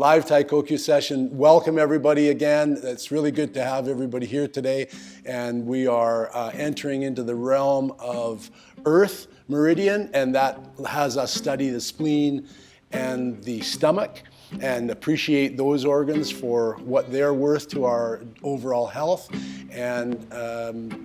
live Taikokyu session. Welcome everybody again. It's really good to have everybody here today. And we are entering into the realm of Earth, meridian, and that has us study the spleen and the stomach and appreciate those organs for what they're worth to our overall health. And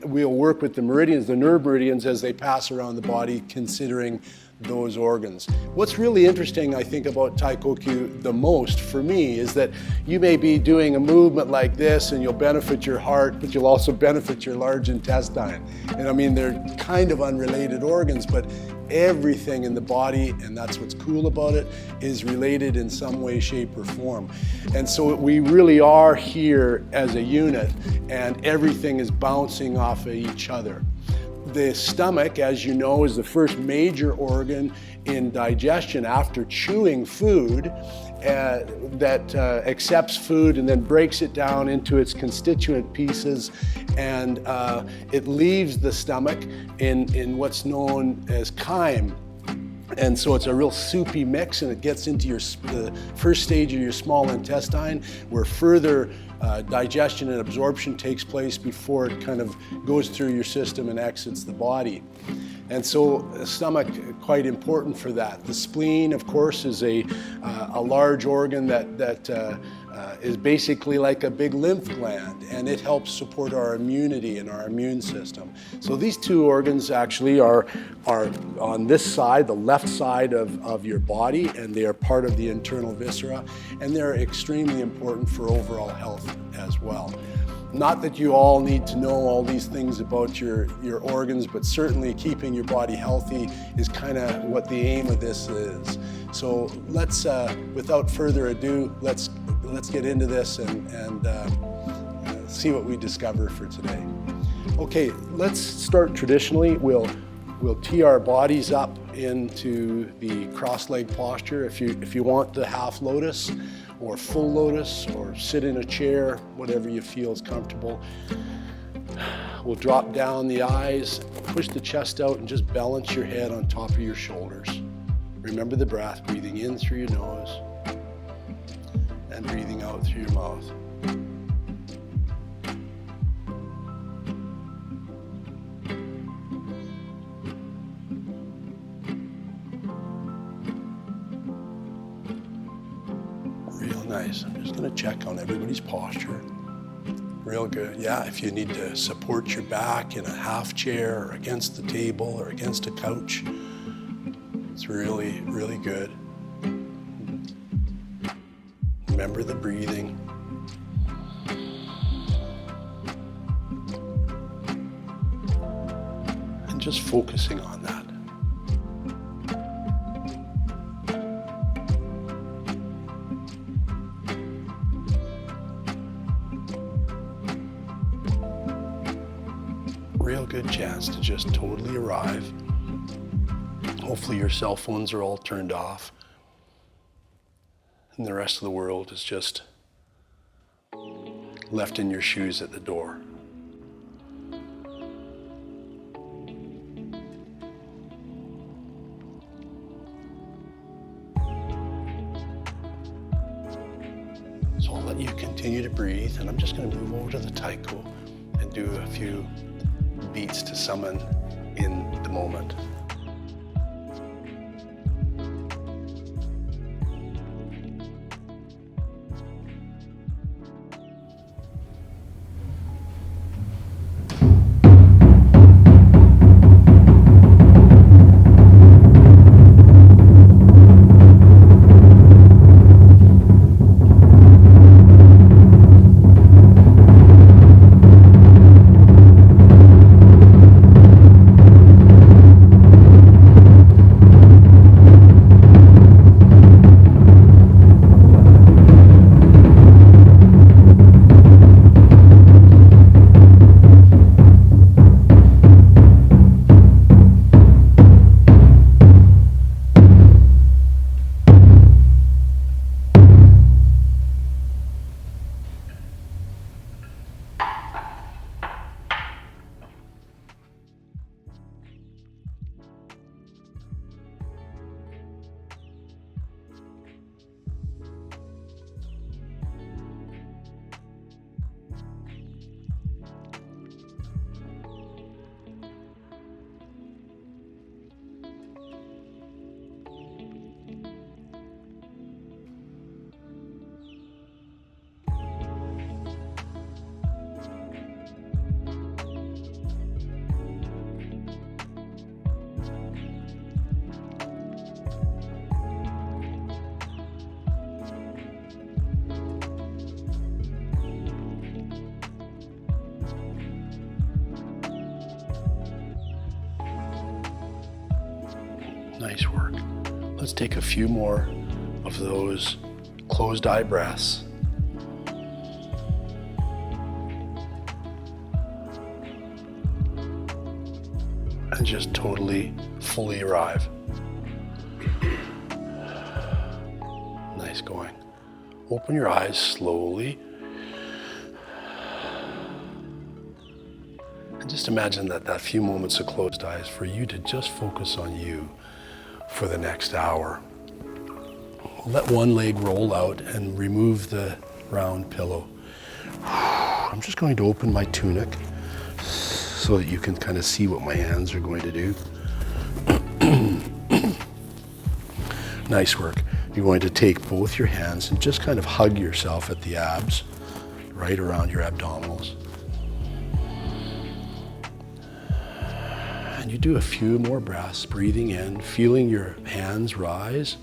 we'll work with the meridians, the nerve meridians, as they pass around the body, considering those organs. What's really interesting, I think, about Taikokyu the most for me is that you may be doing a movement like this and you'll benefit your heart, but you'll also benefit your large intestine. And I mean, they're kind of unrelated organs, but everything in the body, and that's what's cool about it, is related in some way, shape, or form. And so we really are here as a unit, and everything is bouncing off of each other. The stomach, as you know, is the first major organ in digestion after chewing food that accepts food and then breaks it down into its constituent pieces, and it leaves the stomach in what's known as chyme. And so it's a real soupy mix, and it gets into the first stage of your small intestine, where further digestion and absorption takes place before it kind of goes through your system and exits the body. And so the stomach, quite important for that. The spleen, of course, is a large organ that is basically like a big lymph gland, and it helps support our immunity and our immune system. So these two organs actually are on this side, the left side of your body, and they are part of the internal viscera, and they're extremely important for overall health as well. Not that you all need to know all these things about your organs, but certainly keeping your body healthy is kind of what the aim of this is. So let's, without further ado, let's get into this and see what we discover for today. Okay, let's start traditionally. We'll tee our bodies up into the cross-leg posture. If you want the half lotus, or full lotus, or sit in a chair, whatever you feel is comfortable. We'll drop down the eyes, push the chest out, and just balance your head on top of your shoulders. Remember the breath, breathing in through your nose and breathing out through your mouth. Nice. I'm just going to check on everybody's posture. Real good. Yeah, if you need to support your back in a half chair or against the table or against a couch, it's really, really good. Remember the breathing. And just focusing on that. Real good chance to just totally arrive. Hopefully your cell phones are all turned off and the rest of the world is just left in your shoes at the door. So I'll let you continue to breathe, and I'm just going to move over to the Taiko and do a few beats to summon in the moment. Nice work. Let's take a few more of those closed eye breaths. And just totally, fully arrive. Nice going. Open your eyes slowly. And just imagine that few moments of closed eyes for you to just focus on you for the next hour. Let one leg roll out and remove the round pillow. I'm just going to open my tunic so that you can kind of see what my hands are going to do. Nice work. You're going to take both your hands and just kind of hug yourself at the abs, right around your abdominals. And you do a few more breaths, breathing in, feeling your hands rise.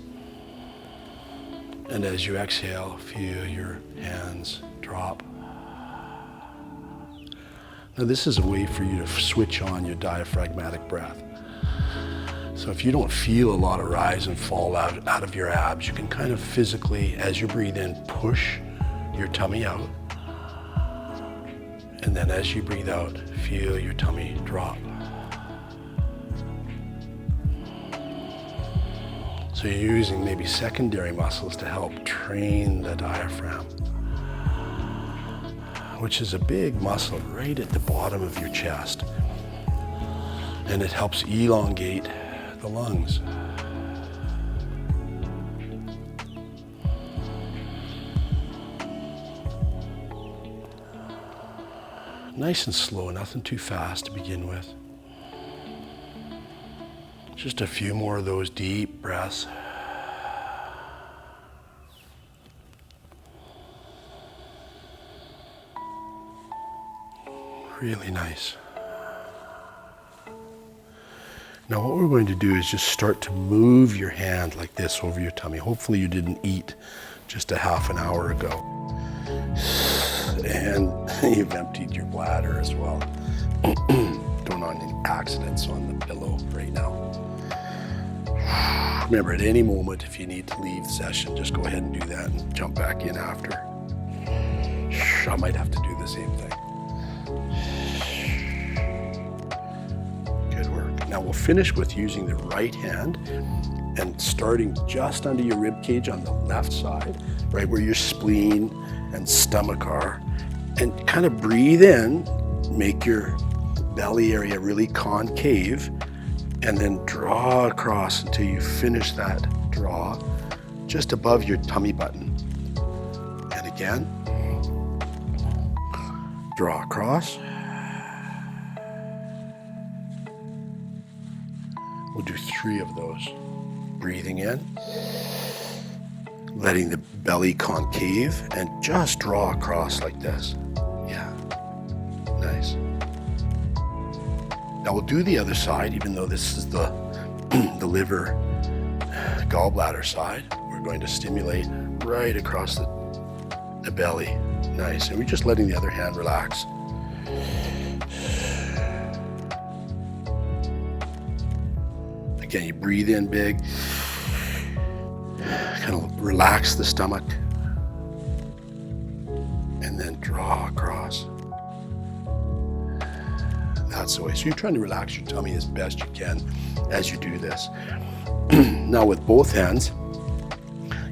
And as you exhale, feel your hands drop. Now this is a way for you to switch on your diaphragmatic breath. So if you don't feel a lot of rise and fall out of your abs, you can kind of physically, as you breathe in, push your tummy out. And then as you breathe out, feel your tummy drop. So you're using maybe secondary muscles to help train the diaphragm, which is a big muscle right at the bottom of your chest. And it helps elongate the lungs. Nice and slow, nothing too fast to begin with. Just a few more of those deep breaths. Really nice. Now what we're going to do is just start to move your hand like this over your tummy. Hopefully you didn't eat just a half an hour ago. And you've emptied your bladder as well. Don't want any accidents on the pillow right now. Remember, at any moment, if you need to leave the session, just go ahead and do that and jump back in after. I might have to do the same thing. Good work. Now we'll finish with using the right hand and starting just under your rib cage on the left side, right where your spleen and stomach are, and kind of breathe in, make your belly area really concave, and then draw across until you finish that draw just above your tummy button. And again, draw across. We'll do 3 of those. Breathing in, letting the belly concave, and just draw across like this. Yeah, nice. Now we'll do the other side, even though this is the liver gallbladder side. We're going to stimulate right across the belly. Nice. And we're just letting the other hand relax. Again, you breathe in big, kind of relax the stomach, and then draw across. That's the way. So you're trying to relax your tummy as best you can as you do this. Now with both hands,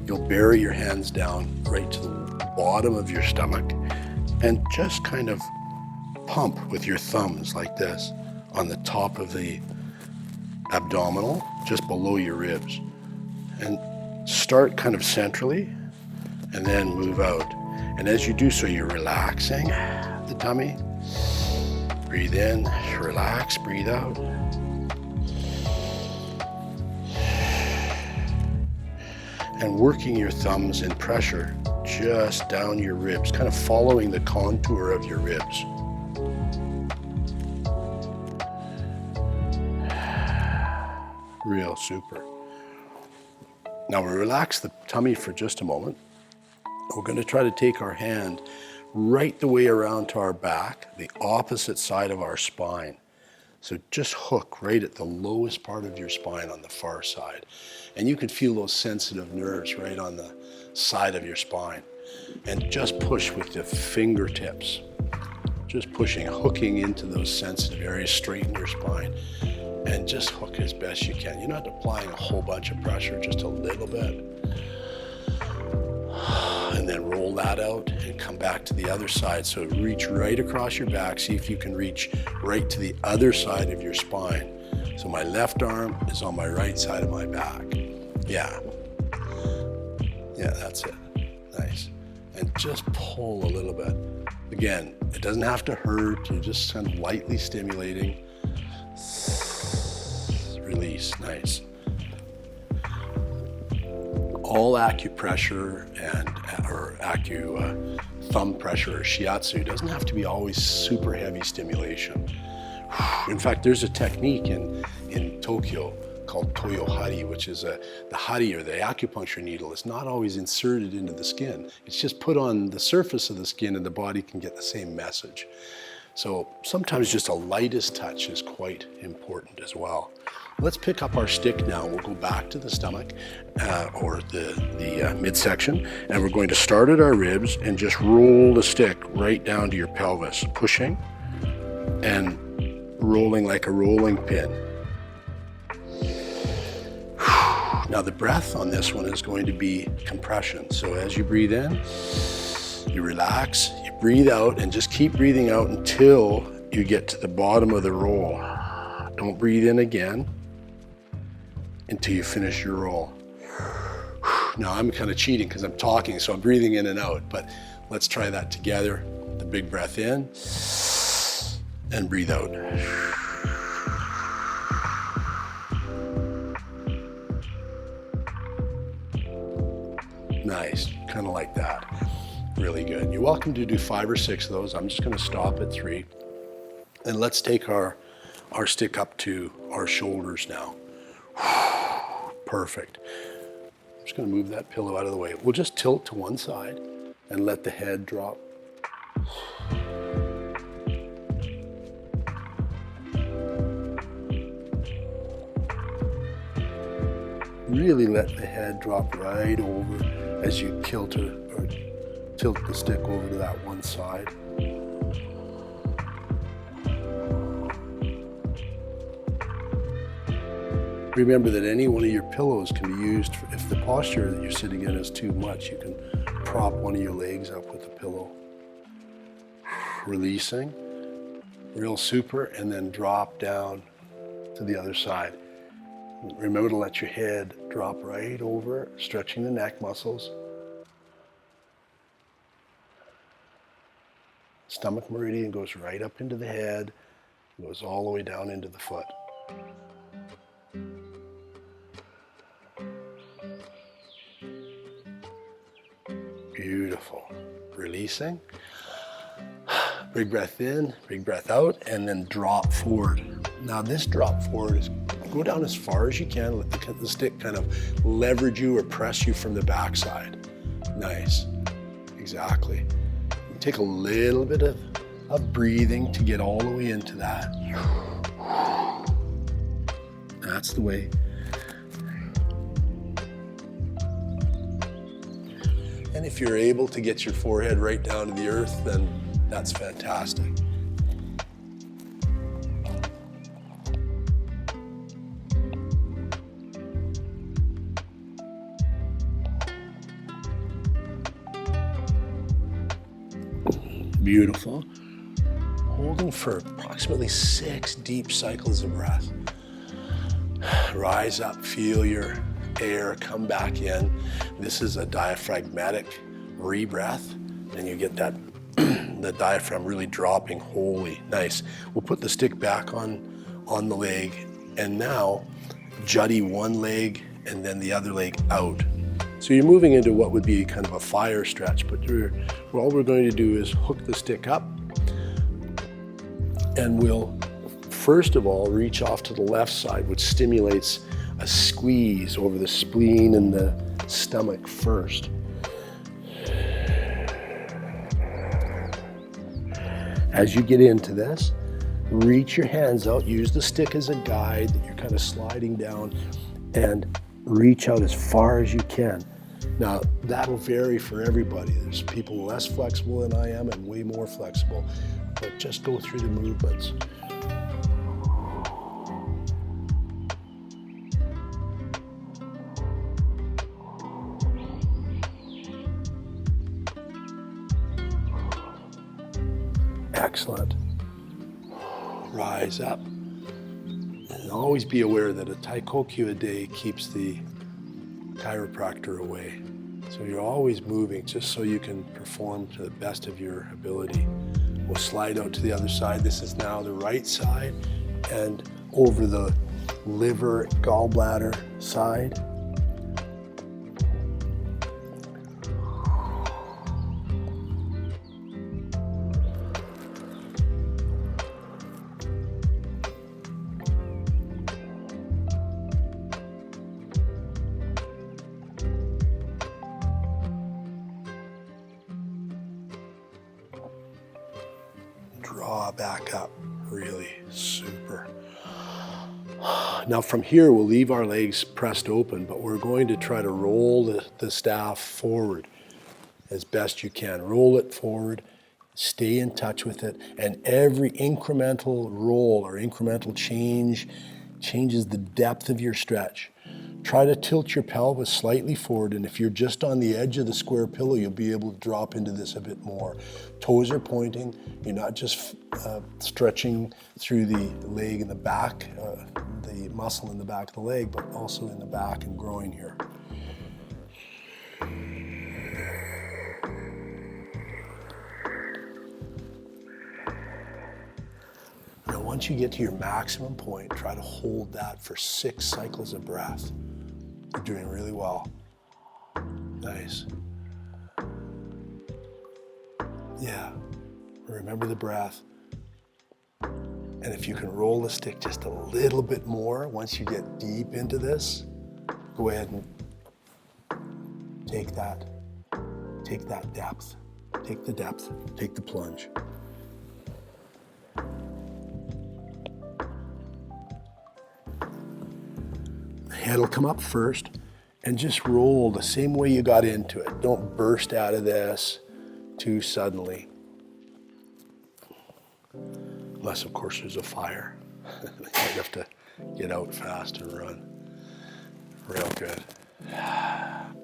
you'll bury your hands down right to the bottom of your stomach and just kind of pump with your thumbs like this on the top of the abdominal, just below your ribs. And start kind of centrally and then move out. And as you do so, you're relaxing the tummy. Breathe in, relax, breathe out. And working your thumbs in pressure just down your ribs, kind of following the contour of your ribs. Real super. Now we'll relax the tummy for just a moment. We're going to try to take our hand right the way around to our back, the opposite side of our spine. So just hook right at the lowest part of your spine on the far side. And you can feel those sensitive nerves right on the side of your spine. And just push with the fingertips. Just pushing, hooking into those sensitive areas, straighten your spine. And just hook as best you can. You're not applying a whole bunch of pressure, just a little bit. And then roll that out and come back to the other side. So reach right across your back. See if you can reach right to the other side of your spine. So my left arm is on my right side of my back. Yeah. Yeah, that's it. Nice. And just pull a little bit. Again, it doesn't have to hurt. You're just kind of lightly stimulating. Release. Nice. All acupressure or thumb pressure or shiatsu doesn't have to be always super heavy stimulation. In fact, there's a technique in Tokyo called toyohari, which is the hari or the acupuncture needle. It's not always inserted into the skin. It's just put on the surface of the skin and the body can get the same message. So sometimes just a lightest touch is quite important as well. Let's pick up our stick now. We'll go back to the stomach or the midsection, and we're going to start at our ribs and just roll the stick right down to your pelvis, pushing and rolling like a rolling pin. Now the breath on this one is going to be compression. So as you breathe in, you relax, you breathe out, and just keep breathing out until you get to the bottom of the roll. Don't breathe in again until you finish your roll. Now I'm kind of cheating because I'm talking, so I'm breathing in and out, but let's try that together. The big breath in and breathe out. Nice, kind of like that. Really good. You're welcome to do 5 or 6 of those. I'm just going to stop at 3. And let's take our stick up to our shoulders now. Perfect. I'm just going to move that pillow out of the way. We'll just tilt to one side and let the head drop. Really let the head drop right over as you tilt the stick over to that one side. Remember that any one of your pillows can be used if the posture that you're sitting in is too much. You can prop one of your legs up with the pillow. Releasing, real super, and then drop down to the other side. Remember to let your head drop right over, stretching the neck muscles. Stomach meridian goes right up into the head, goes all the way down into the foot. Beautiful. Releasing. Big breath in, big breath out, and then drop forward. Now this drop forward is go down as far as you can. Let the stick kind of leverage you or press you from the backside. Nice. Exactly. Take a little bit of breathing to get all the way into that. That's the way. And if you're able to get your forehead right down to the earth, then that's fantastic. Beautiful. Holding for approximately 6 deep cycles of breath. Rise up, feel your air come back in. This is a diaphragmatic rebreath, and you get that the diaphragm really dropping wholly. Nice. We'll put the stick back on the leg, and now jutty one leg and then the other leg out. So you're moving into what would be kind of a fire stretch, but all we're going to do is hook the stick up, and we'll first of all reach off to the left side, which stimulates a squeeze over the spleen and the stomach first. As you get into this, reach your hands out, use the stick as a guide that you're kind of sliding down, and reach out as far as you can. Now, that'll vary for everybody. There's people less flexible than I am and way more flexible, but just go through the movements. Excellent. Rise up. And always be aware that a Taikokyu a day keeps the chiropractor away. So you're always moving just so you can perform to the best of your ability. We'll slide out to the other side. This is now the right side, and over the liver, gallbladder side. Draw back up, really super. Now from here, we'll leave our legs pressed open, but we're going to try to roll the staff forward as best you can. Roll it forward, stay in touch with it, and every incremental roll or incremental change changes the depth of your stretch. Try to tilt your pelvis slightly forward, and if you're just on the edge of the square pillow, you'll be able to drop into this a bit more. Toes are pointing. You're not just stretching through the leg in the back, the muscle in the back of the leg, but also in the back and groin here. Now, once you get to your maximum point, try to hold that for 6 cycles of breath. You're doing really well. Nice. Yeah. Remember the breath. And if you can roll the stick just a little bit more, once you get deep into this, go ahead and take that depth. Take the depth, take the plunge. The head will come up first and just roll the same way you got into it. Don't burst out of this too suddenly. Unless, of course, there's a fire. You have to get out fast and run. Real good.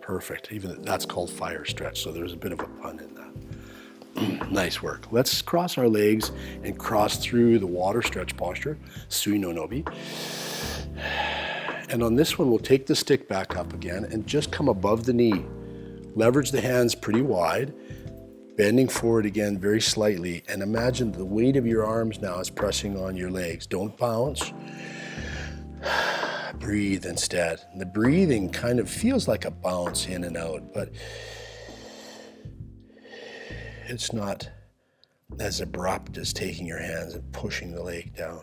Perfect. Even that's called fire stretch, so there's a bit of a pun in that. Nice work. Let's cross our legs and cross through the water stretch posture, Sui no Nobi. And on this one, we'll take the stick back up again and just come above the knee. Leverage the hands pretty wide, bending forward again very slightly, and imagine the weight of your arms now is pressing on your legs. Don't bounce. Breathe instead. And the breathing kind of feels like a bounce in and out, but it's not as abrupt as taking your hands and pushing the leg down.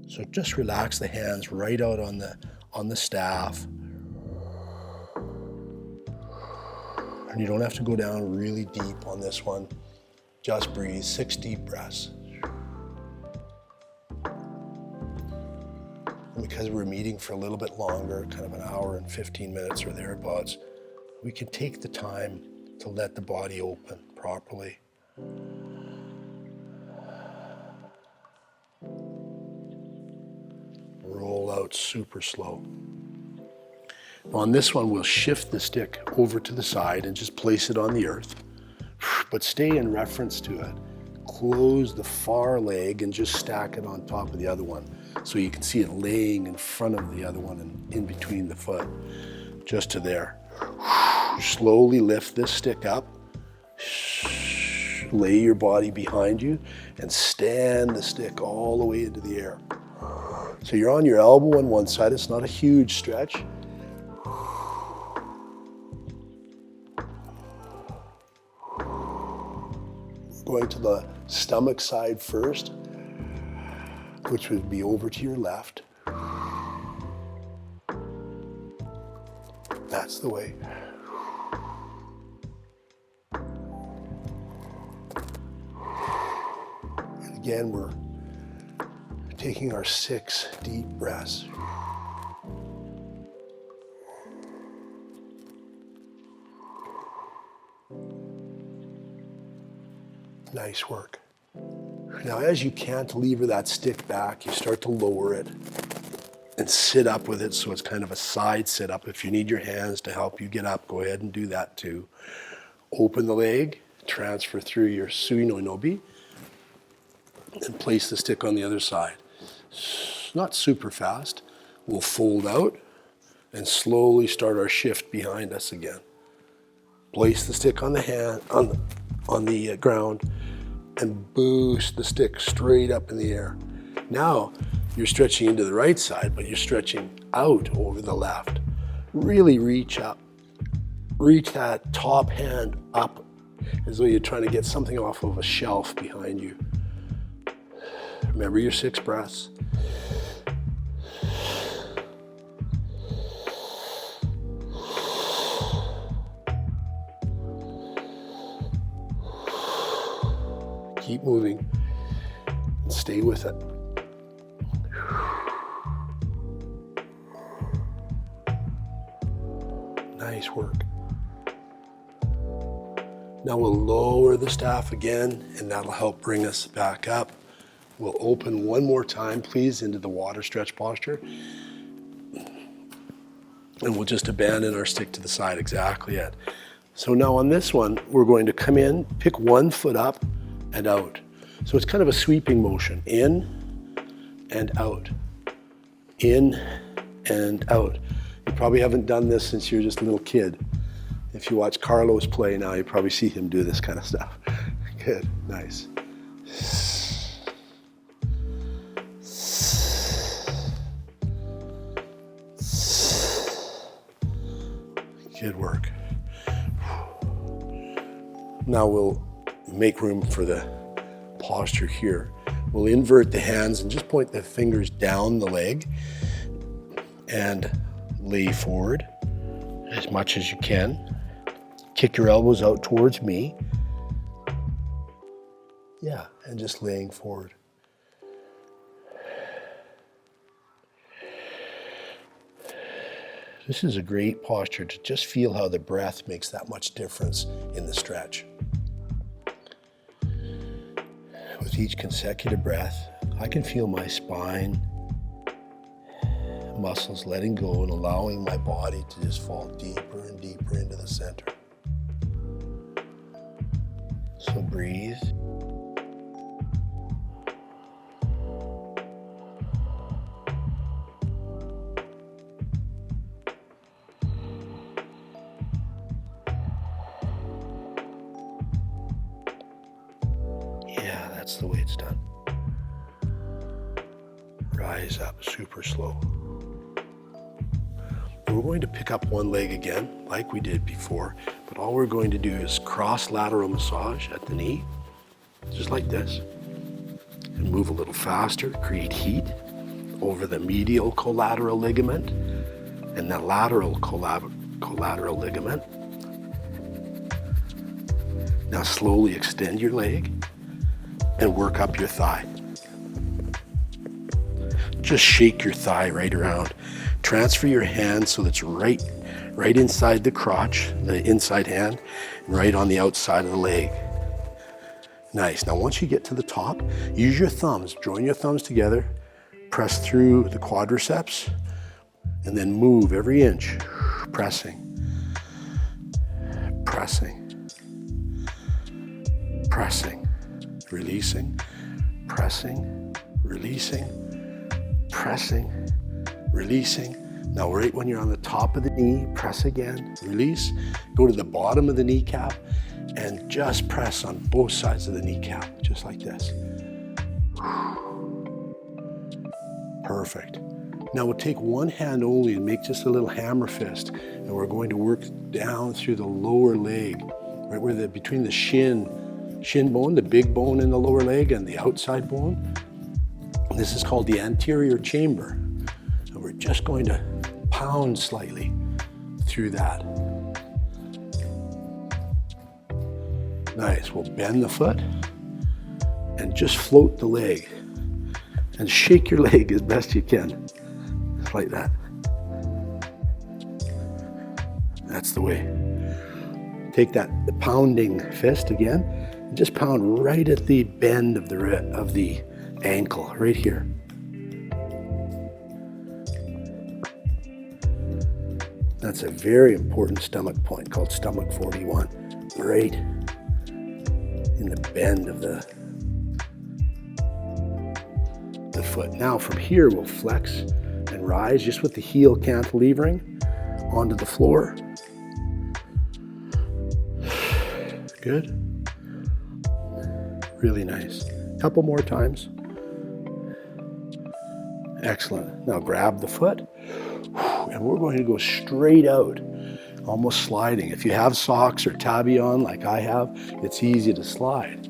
So just relax the hands right out on the staff. And you don't have to go down really deep on this one. Just breathe, 6 deep breaths. And because we're meeting for a little bit longer, kind of an hour and 15 minutes or thereabouts, we can take the time to let the body open properly. Roll out super slow. On this one, we'll shift the stick over to the side and just place it on the earth, but stay in reference to it. Close the far leg and just stack it on top of the other one so you can see it laying in front of the other one and in between the foot, just to there. Slowly lift this stick up, lay your body behind you, and stand the stick all the way into the air. So you're on your elbow on one side, it's not a huge stretch. Going to the stomach side first, which would be over to your left. That's the way. And again, we're taking our 6 deep breaths. Nice work. Now, as you cantilever that stick back, you start to lower it and sit up with it, so it's kind of a side sit up. If you need your hands to help you get up, go ahead and do that too. Open the leg, transfer through your sui no nobi, and place the stick on the other side. Not super fast. We'll fold out and slowly start our shift behind us again. Place the stick on the hand, on the ground, and boost the stick straight up in the air. Now you're stretching into the right side, but you're stretching out over the left. Really reach up. Reach that top hand up as though you're trying to get something off of a shelf behind you. Remember your 6 breaths. Keep moving. Stay with it. Nice work. Now we'll lower the staff again, and that'll help bring us back up. We'll open one more time, please, into the water stretch posture. And we'll just abandon our stick to the side, exactly it. So now on this one, we're going to come in, pick one foot up and out. So it's kind of a sweeping motion, in and out, in and out. You probably haven't done this since you were just a little kid. If you watch Carlos play now, you probably see him do this kind of stuff. Good, nice. Good work. Now we'll make room for the posture here. We'll invert the hands and just point the fingers down the leg and lay forward as much as you can. Kick your elbows out towards me. Yeah, and just laying forward. This is a great posture to just feel how the breath makes that much difference in the stretch. With each consecutive breath, I can feel my spine, muscles letting go and allowing my body to just fall deeper and deeper into the center. So breathe. Yeah, that's the way it's done. Rise up super slow. We're going to pick up one leg again, like we did before, but all we're going to do is cross lateral massage at the knee, just like this, and move a little faster, create heat over the medial collateral ligament and the lateral collateral ligament. Now slowly extend your leg and work up your thigh. Just shake your thigh right around. Transfer your hand so that's right inside the crotch, the inside hand, and right on the outside of the leg. Nice. Now once you get to the top, use your thumbs. Join your thumbs together, press through the quadriceps, and then move every inch. Pressing, pressing, pressing, releasing, pressing, releasing, pressing, releasing. Now right when you're on the top of the knee, press again, release. Go to the bottom of the kneecap and just press on both sides of the kneecap, just like this. Perfect. Now we'll take one hand only and make just a little hammer fist, and we're going to work down through the lower leg, right where between the shin bone, the big bone in the lower leg, and the outside bone. This is called the anterior chamber. And we're just going to pound slightly through that. Nice. We'll bend the foot and just float the leg. And shake your leg as best you can. Like that. That's the way. Take the pounding fist again, and just pound right at the bend of the ankle, right here. That's a very important stomach point called stomach 41, right in the bend of the foot. Now from here we'll flex and rise just with the heel cantilevering onto the floor. Good. Really nice. Couple more times. Excellent. Now grab the foot, and we're going to go straight out, almost sliding. If you have socks or tabby on like I have, it's easy to slide.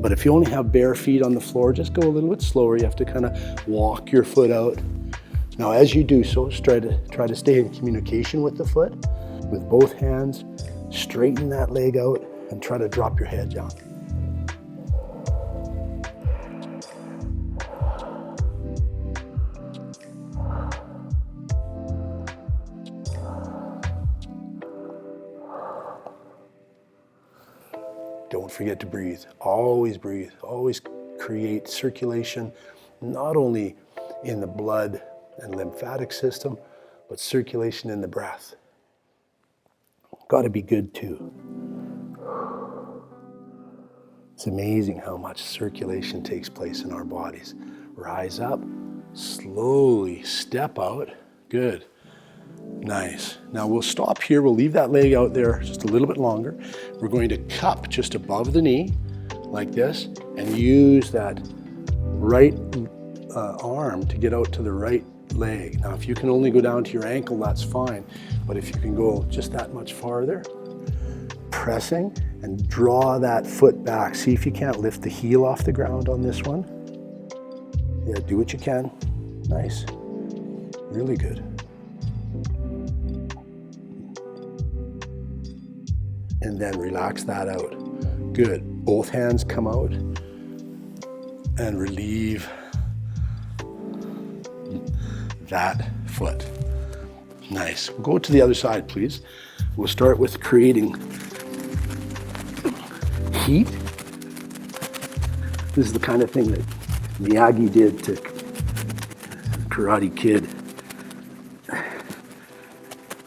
But if you only have bare feet on the floor, just go a little bit slower. You have to kind of walk your foot out. Now as you do so, try to stay in communication with the foot. With both hands, straighten that leg out and try to drop your head down. Don't forget to breathe. Always breathe. Always create circulation, not only in the blood and lymphatic system, but circulation in the breath. Got to be good too. It's amazing how much circulation takes place in our bodies. Rise up, slowly step out. Good. Nice. Now we'll stop here. We'll leave that leg out there just a little bit longer. We're going to cup just above the knee like this and use that right arm to get out to the right leg. Now if you can only go down to your ankle, that's fine. But if you can go just that much farther, pressing and draw that foot back. See if you can't lift the heel off the ground on this one. Yeah, do what you can. Nice. Really good. And then relax that out. Good. Both hands come out and relieve that foot. Nice. We'll go to the other side, please. We'll start with creating heat. This is the kind of thing that Miyagi did to Karate Kid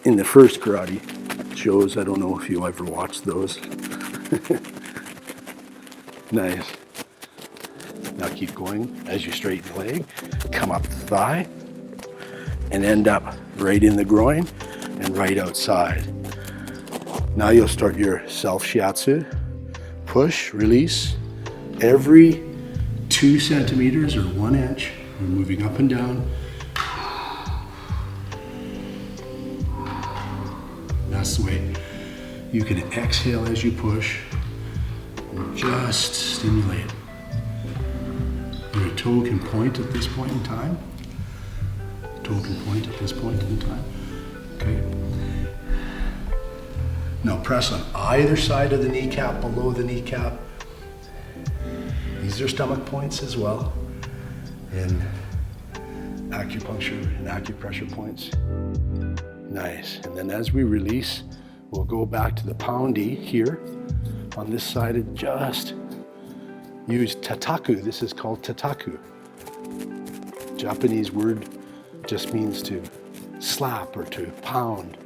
in the first karate shows. I don't know if you ever watched those. Nice. Now keep going as you straighten the leg. Come up the thigh and end up right in the groin and right outside. Now you'll start your self shiatsu. Push, release. Every 2 centimeters or 1 inch, we're moving up and down. That's the way. You can exhale as you push and just stimulate. Your toe can point at this point in time. Toe can point at this point in time. Okay. Now press on either side of the kneecap, below the kneecap. These are stomach points as well. And acupuncture and acupressure points. Nice. And then as we release, we'll go back to the poundy here on this side and just use tataku. This is called tataku. Japanese word just means to slap or to pound.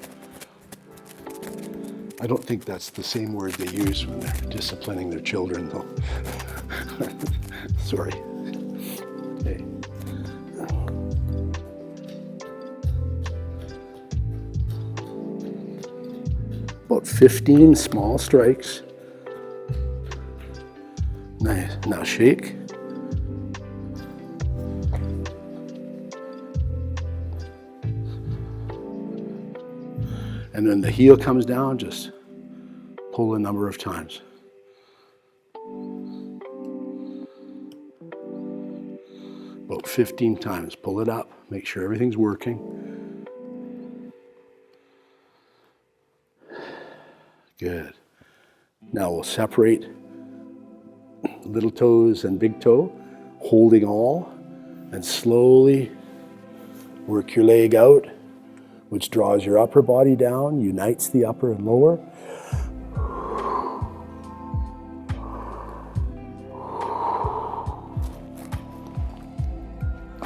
I don't think that's the same word they use when they're disciplining their children, though. Sorry. Okay. About 15 small strikes. Nice. Now shake. And when the heel comes down, just pull a number of times. About 15 times. Pull it up. Make sure everything's working. Good. Now we'll separate little toes and big toe, holding all. And slowly work your leg out, which draws your upper body down, unites the upper and lower.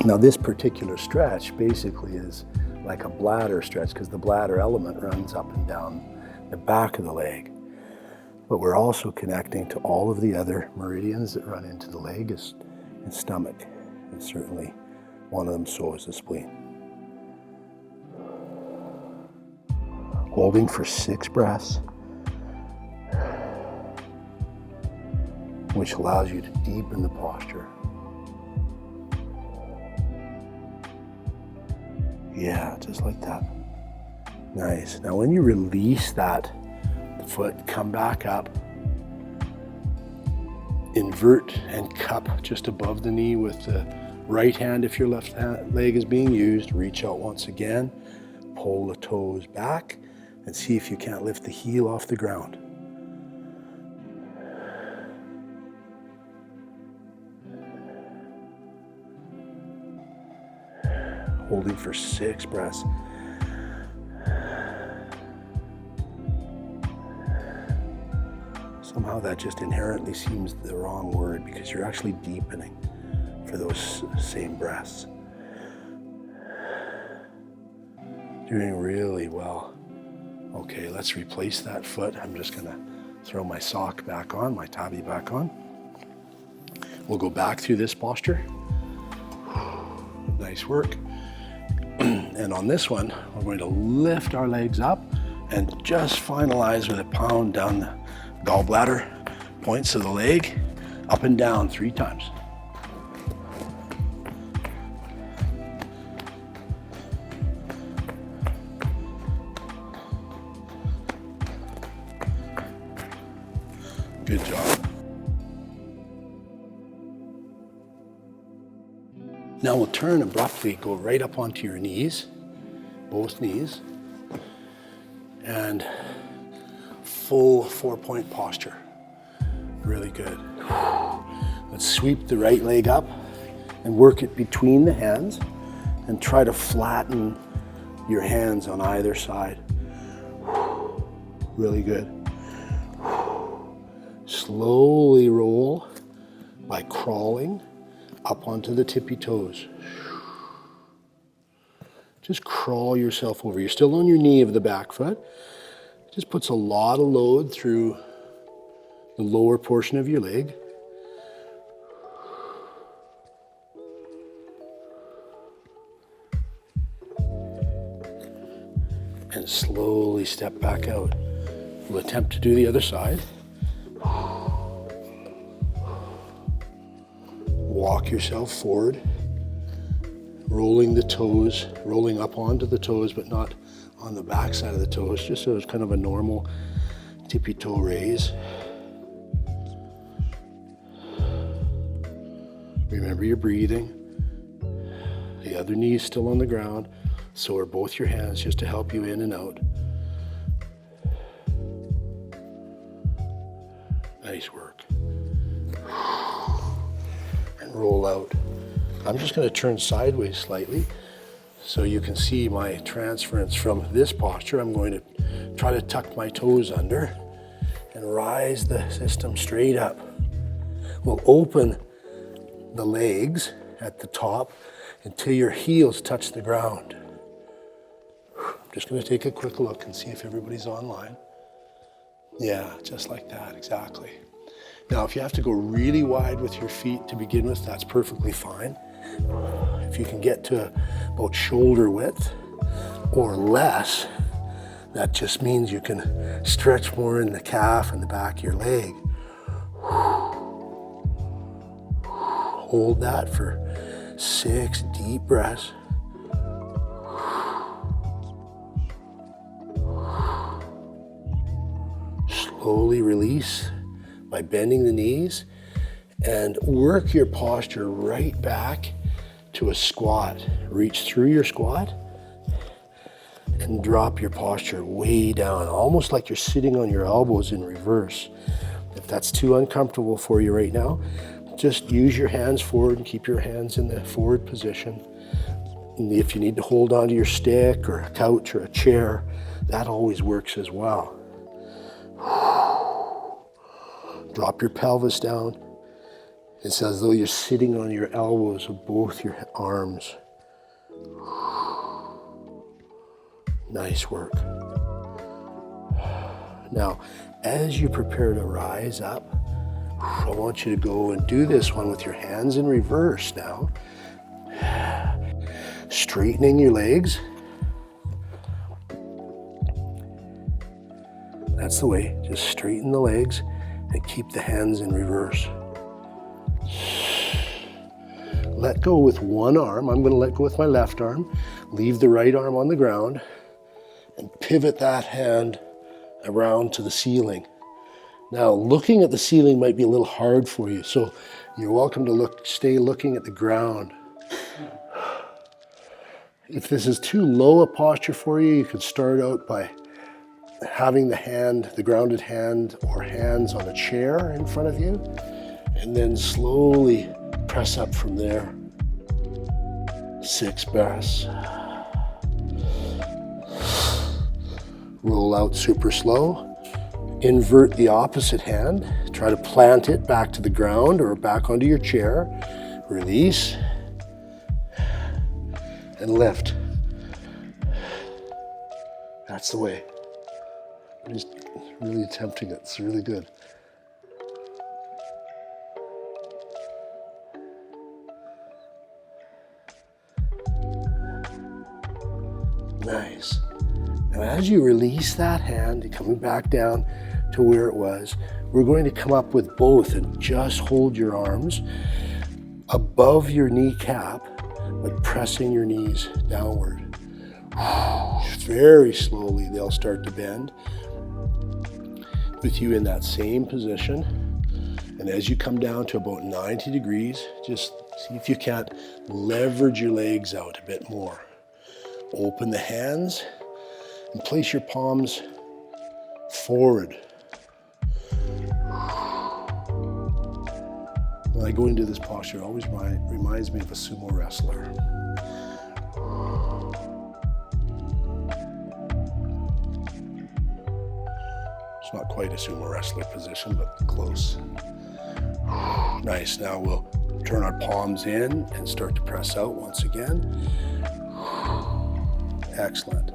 Now this particular stretch basically is like a bladder stretch because the bladder element runs up and down the back of the leg. But we're also connecting to all of the other meridians that run into the leg and stomach. And certainly one of them so is the spleen. Holding for 6 breaths, which allows you to deepen the posture. Yeah, just like that. Nice. Now when you release that foot, come back up, invert and cup just above the knee with the right hand. If your left leg is being used, reach out once again, pull the toes back, and see if you can't lift the heel off the ground. Holding for 6 breaths. Somehow that just inherently seems the wrong word because you're actually deepening for those same breaths. Doing really well. Okay, let's replace that foot. I'm just gonna throw my sock back on, my tabi back on. We'll go back through this posture. Nice work. And on this one, we're going to lift our legs up and just finalize with a pound down the gallbladder points of the leg, up and down 3 times. Good job. Now we'll turn abruptly, go right up onto your knees, both knees, and full 4-point posture. Really good. Let's sweep the right leg up and work it between the hands and try to flatten your hands on either side. Really good. Slowly roll by crawling up onto the tippy toes. Just crawl yourself over. You're still on your knee of the back foot. It just puts a lot of load through the lower portion of your leg. And slowly step back out. We'll attempt to do the other side. Walk yourself forward, rolling the toes, rolling up onto the toes, but not on the back side of the toes, just so it's kind of a normal tippy toe raise. Remember your breathing. The other knee is still on the ground, so are both your hands, just to help you in and out. Nice work. And roll out. I'm just going to turn sideways slightly so you can see my transference from this posture. I'm going to try to tuck my toes under and rise the system straight up. We'll open the legs at the top until your heels touch the ground. I'm just going to take a quick look and see if everybody's online. Yeah, just like that, exactly. Now, if you have to go really wide with your feet to begin with, that's perfectly fine. If you can get to about shoulder width or less, that just means you can stretch more in the calf and the back of your leg. Hold that for 6 deep breaths. Slowly release by bending the knees and work your posture right back to a squat. Reach through your squat and drop your posture way down, almost like you're sitting on your elbows in reverse. If that's too uncomfortable for you right now, just use your hands forward and keep your hands in the forward position. And if you need to hold onto your stick or a couch or a chair, that always works as well. Drop your pelvis down. It's as though you're sitting on your elbows with both your arms. Nice work. Now, as you prepare to rise up, I want you to go and do this one with your hands in reverse now. Straightening your legs. That's the way. Just straighten the legs and keep the hands in reverse. Let go with one arm. I'm going to let go with my left arm. Leave the right arm on the ground and pivot that hand around to the ceiling. Now, looking at the ceiling might be a little hard for you, so you're welcome to stay looking at the ground. If this is too low a posture for you, you could start out by having the grounded hand or hands on a chair in front of you, and then slowly press up from there. 6 breaths. Roll out super slow. Invert the opposite hand. Try to plant it back to the ground or back onto your chair. Release. And lift. That's the way. I'm just really attempting it. It's really good. Nice. Now as you release that hand, you're coming back down to where it was, we're going to come up with both and just hold your arms above your kneecap, but pressing your knees downward. Very slowly they'll start to bend with you in that same position. And as you come down to about 90 degrees, just see if you can't leverage your legs out a bit more. Open the hands and place your palms forward. When I go into this posture, it always reminds me of a sumo wrestler. It's not quite a sumo wrestler position, but close. Nice. Now we'll turn our palms in and start to press out once again. Excellent.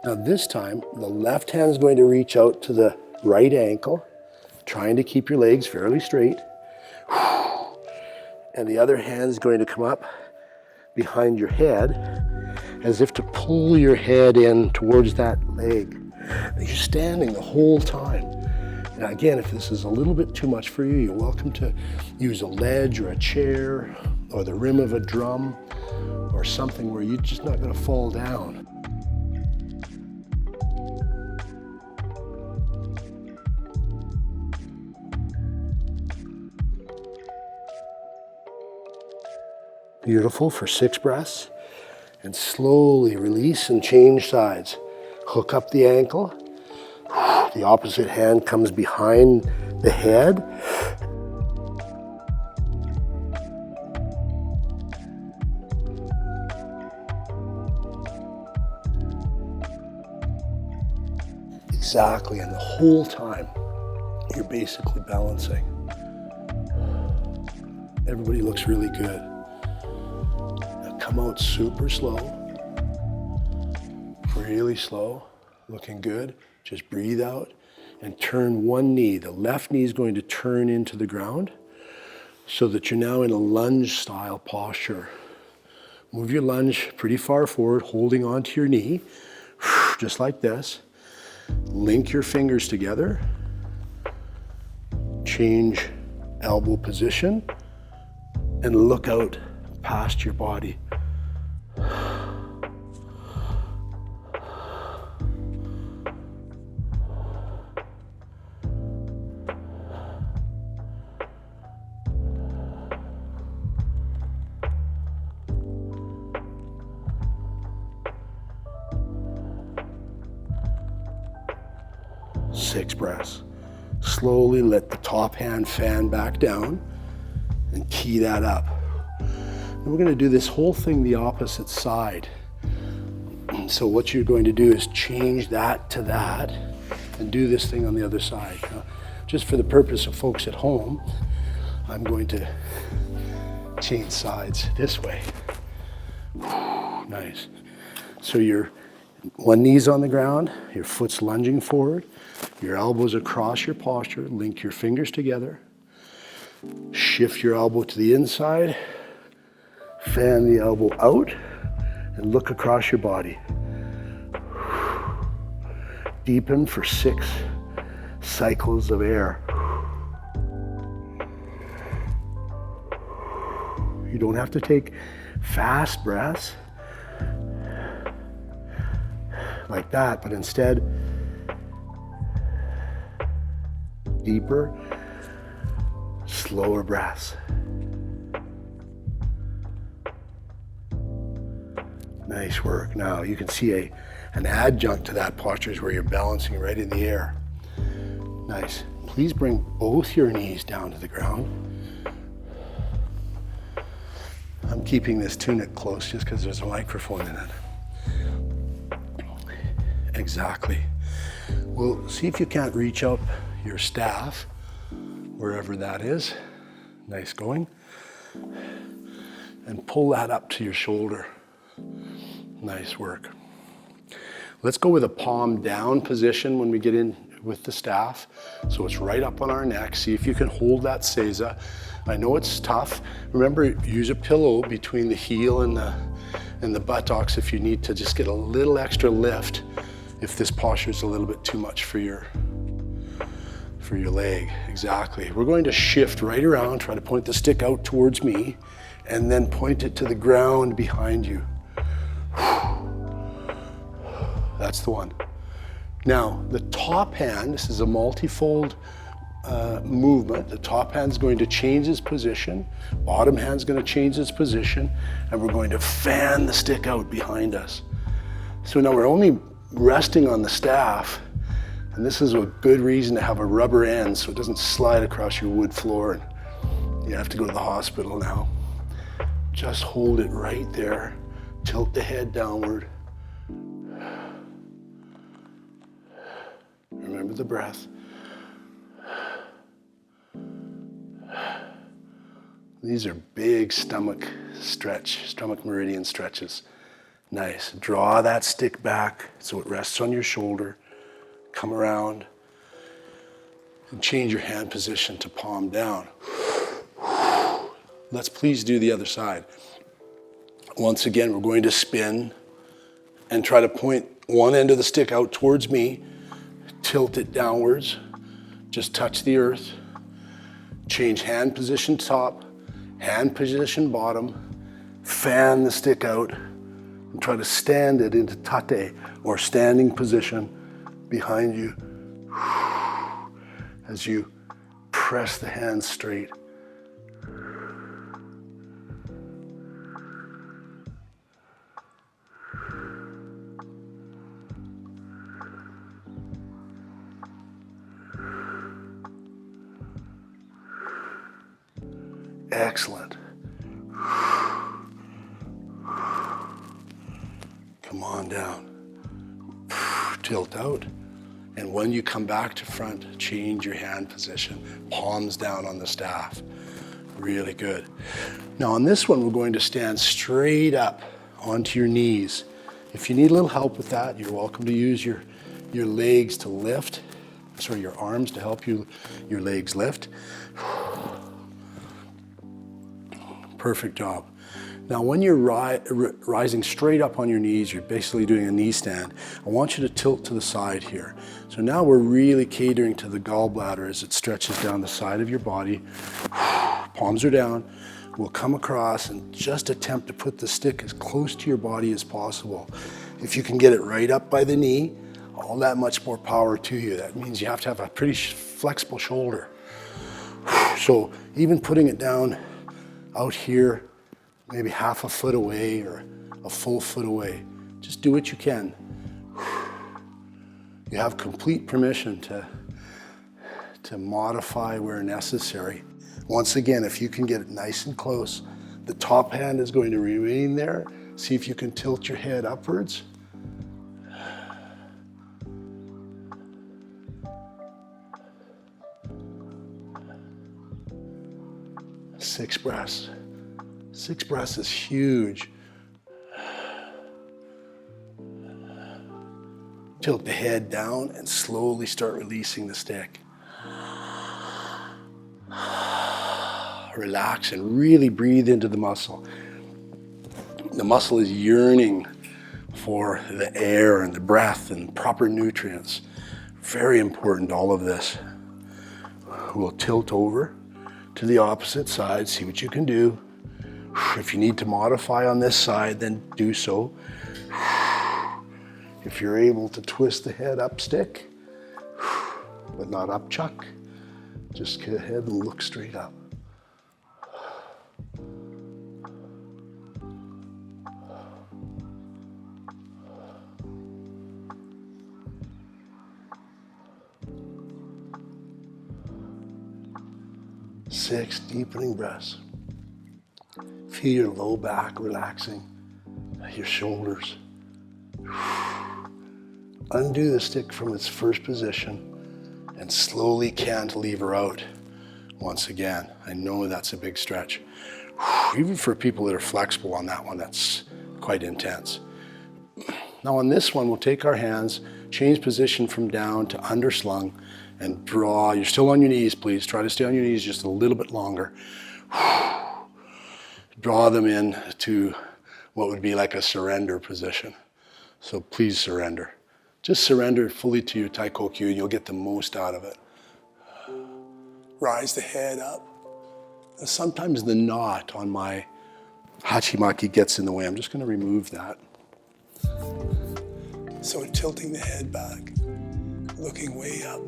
Now this time, the left hand is going to reach out to the right ankle, trying to keep your legs fairly straight. And the other hand is going to come up behind your head as if to pull your head in towards that leg. And you're standing the whole time. Now again, if this is a little bit too much for you, you're welcome to use a ledge or a chair or the rim of a drum or something where you're just not going to fall down. Beautiful for 6 breaths. And slowly release and change sides. Hook up the ankle. The opposite hand comes behind the head. Exactly, and the whole time you're basically balancing. Everybody looks really good. Now come out super slow, really slow, looking good. Just breathe out and turn one knee. The left knee is going to turn into the ground so that you're now in a lunge style posture. Move your lunge pretty far forward, holding onto your knee, just like this. Link your fingers together. Change elbow position and look out past your body. Six breaths. Slowly let the top hand fan back down. and key that up. And we're going to do this whole thing the opposite side. So what you're going to do is change that to that and do this thing on the other side. Now, just for the purpose of folks at home, I'm going to change sides this way. Nice. So your one knee's on the ground, your foot's lunging forward, your elbows across your posture, link your fingers together, shift your elbow to the inside, fan the elbow out, and look across your body. Deepen for 6 cycles of air. You don't have to take fast breaths like that, but instead, deeper, slower breaths. Nice work. Now you can see an adjunct to that posture is where you're balancing right in the air. Nice. Please bring both your knees down to the ground. I'm keeping this tunic close just because there's a microphone in it. Exactly. Well, see if you can't reach up your staff, wherever that is. Nice going. And pull that up to your shoulder. Nice work. Let's go with a palm down position when we get in with the staff. So it's right up on our neck. See if you can hold that seiza. I know it's tough. Remember, use a pillow between the heel and the buttocks if you need to just get a little extra lift if this posture is a little bit too much for your leg. Exactly. We're going to shift right around, try to point the stick out towards me, and then point it to the ground behind you. That's the one. Now, the top hand, this is a multifold movement. The top hand's going to change its position, bottom hand's going to change its position, and we're going to fan the stick out behind us. So now we're only resting on the staff, and this is a good reason to have a rubber end so it doesn't slide across your wood floor and you have to go to the hospital now. Just hold it right there. Tilt the head downward. Remember the breath. These are big stomach meridian stretches. Nice. Draw that stick back so it rests on your shoulder. Come around and change your hand position to palm down. Let's please do the other side. Once again, we're going to spin and try to point one end of the stick out towards me. Tilt it downwards. Just touch the earth. Change hand position top, hand position bottom. Fan the stick out and try to stand it into tate or standing position behind you as you press the hands straight. Excellent. Come on down. Tilt out. And when you come back to front, change your hand position. Palms down on the staff. Really good. Now on this one, we're going to stand straight up onto your knees. If you need a little help with that, you're welcome to use your legs to lift. Your arms to help your legs lift. Perfect job. Now when you're rising straight up on your knees, you're basically doing a knee stand. I want you to tilt to the side here. So now we're really catering to the gallbladder as it stretches down the side of your body. Palms are down. We'll come across and just attempt to put the stick as close to your body as possible. If you can get it right up by the knee, all that much more power to you. That means you have to have a pretty flexible shoulder. So even putting it down out here, maybe half a foot away or a full foot away. Just do what you can. You have complete permission to modify where necessary. Once again, if you can get it nice and close, the top hand is going to remain there. See if you can tilt your head upwards. Six breaths. 6 breaths is huge. Tilt the head down and slowly start releasing the stick. Relax and really breathe into the muscle. The muscle is yearning for the air and the breath and proper nutrients. Very important, all of this. We'll tilt over to the opposite side, see what you can do. If you need to modify on this side, then do so. If you're able to twist the head up stick, but not up chuck, just go ahead and look straight up. Six deepening breaths. Feel your low back relaxing, your shoulders. Undo the stick from its first position and slowly cantilever out. Once again, I know that's a big stretch. Even for people that are flexible on that one, that's quite intense. Now on this one, we'll take our hands, change position from down to underslung, and draw. You're still on your knees, please. Try to stay on your knees just a little bit longer. Draw them in to what would be like a surrender position. So please surrender. Just surrender fully to your Taikokyu and you'll get the most out of it. Rise the head up. And sometimes the knot on my hachimaki gets in the way. I'm just going to remove that. So tilting the head back, looking way up.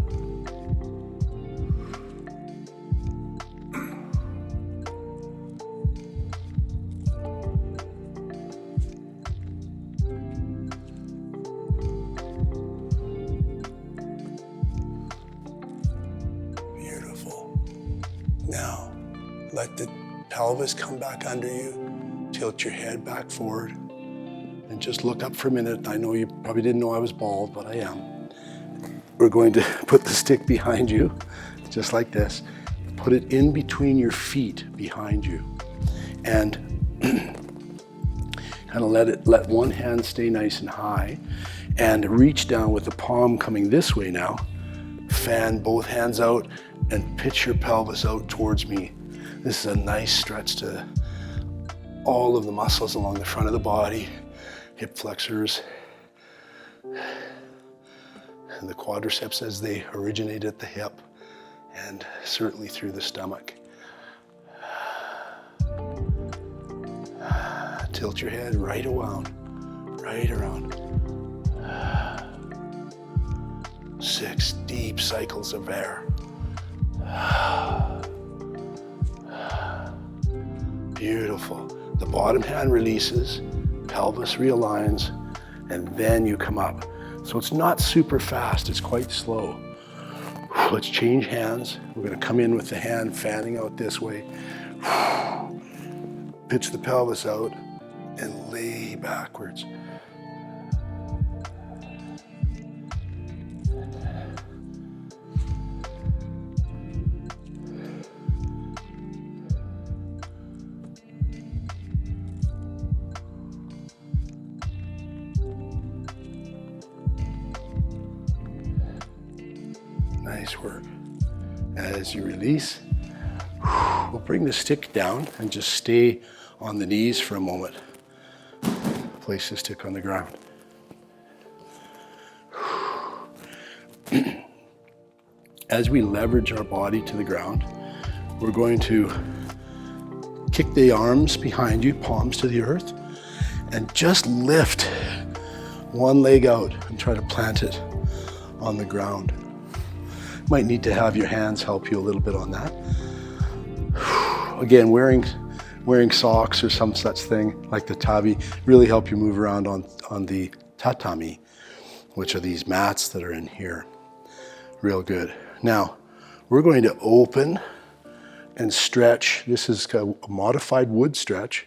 Now, let the pelvis come back under you. Tilt your head back forward. And just look up for a minute. I know you probably didn't know I was bald, but I am. We're going to put the stick behind you, just like this. Put it in between your feet behind you. And kind of let one hand stay nice and high. And reach down with the palm coming this way now. Fan both hands out and pitch your pelvis out towards me. This is a nice stretch to all of the muscles along the front of the body, hip flexors, and the quadriceps as they originate at the hip, and certainly through the stomach. Tilt your head right around, right around. 6 deep cycles of air. Beautiful. The bottom hand releases, pelvis realigns, and then you come up. So it's not super fast, it's quite slow. Let's change hands. We're going to come in with the hand fanning out this way. Pitch the pelvis out and lay backwards. Nice work. As you release, we'll bring the stick down and just stay on the knees for a moment. Place the stick on the ground. As we leverage our body to the ground, we're going to kick the arms behind you, palms to the earth, and just lift one leg out and try to plant it on the ground. Might need to have your hands help you a little bit on that. Again, wearing socks or some such thing like the tabi really help you move around on the tatami, which are these mats that are in here. Real good. Now, we're going to open and stretch. This is a modified wood stretch,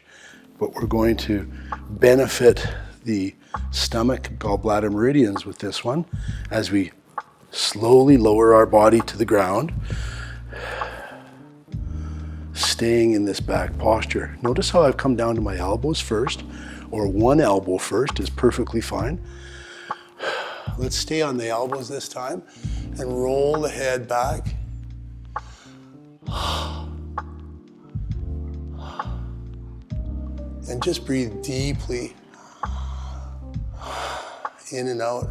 but we're going to benefit the stomach, gallbladder meridians with this one as we slowly lower our body to the ground, staying in this back posture. Notice how I've come down to my elbows first, or one elbow first is perfectly fine. Let's stay on the elbows this time and roll the head back. And just breathe deeply in and out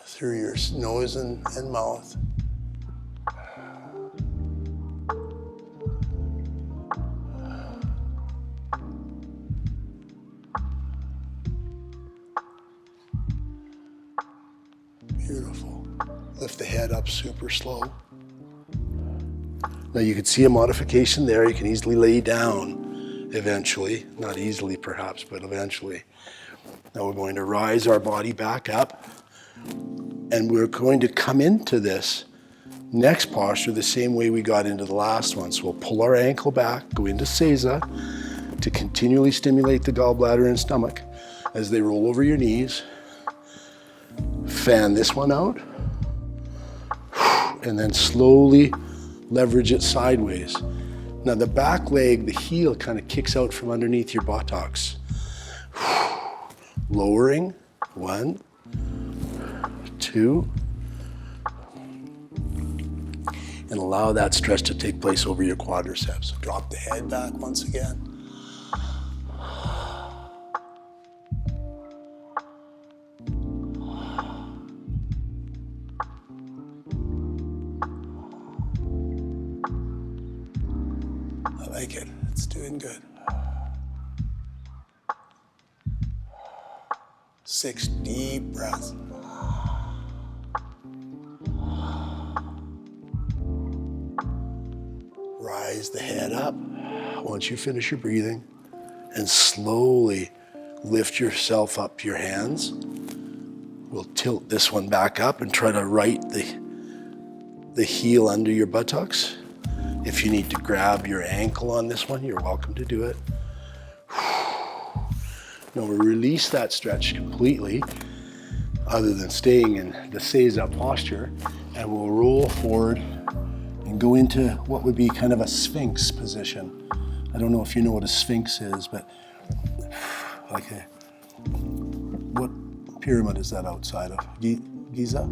through your nose and mouth. Beautiful. Lift the head up super slow. Now you can see a modification there. You can easily lay down eventually. Not easily perhaps, but eventually. Now we're going to rise our body back up, and we're going to come into this next posture the same way we got into the last one. So we'll pull our ankle back, go into Seiza to continually stimulate the gallbladder and stomach as they roll over your knees. Fan this one out, and then slowly leverage it sideways. Now the back leg, the heel kind of kicks out from underneath your buttocks. Lowering, 1, 2, and allow that stretch to take place over your quadriceps. Drop the head back once again. I like it. It's doing good. 6 deep breaths. Rise the head up once you finish your breathing, and slowly lift yourself up your hands. We'll tilt this one back up and try to right the heel under your buttocks. If you need to grab your ankle on this one, you're welcome to do it. Now we'll release that stretch completely, other than staying in the Seiza posture, and we'll roll forward and go into what would be kind of a sphinx position. I don't know if you know what a sphinx is, but like what pyramid is that outside of? Giza?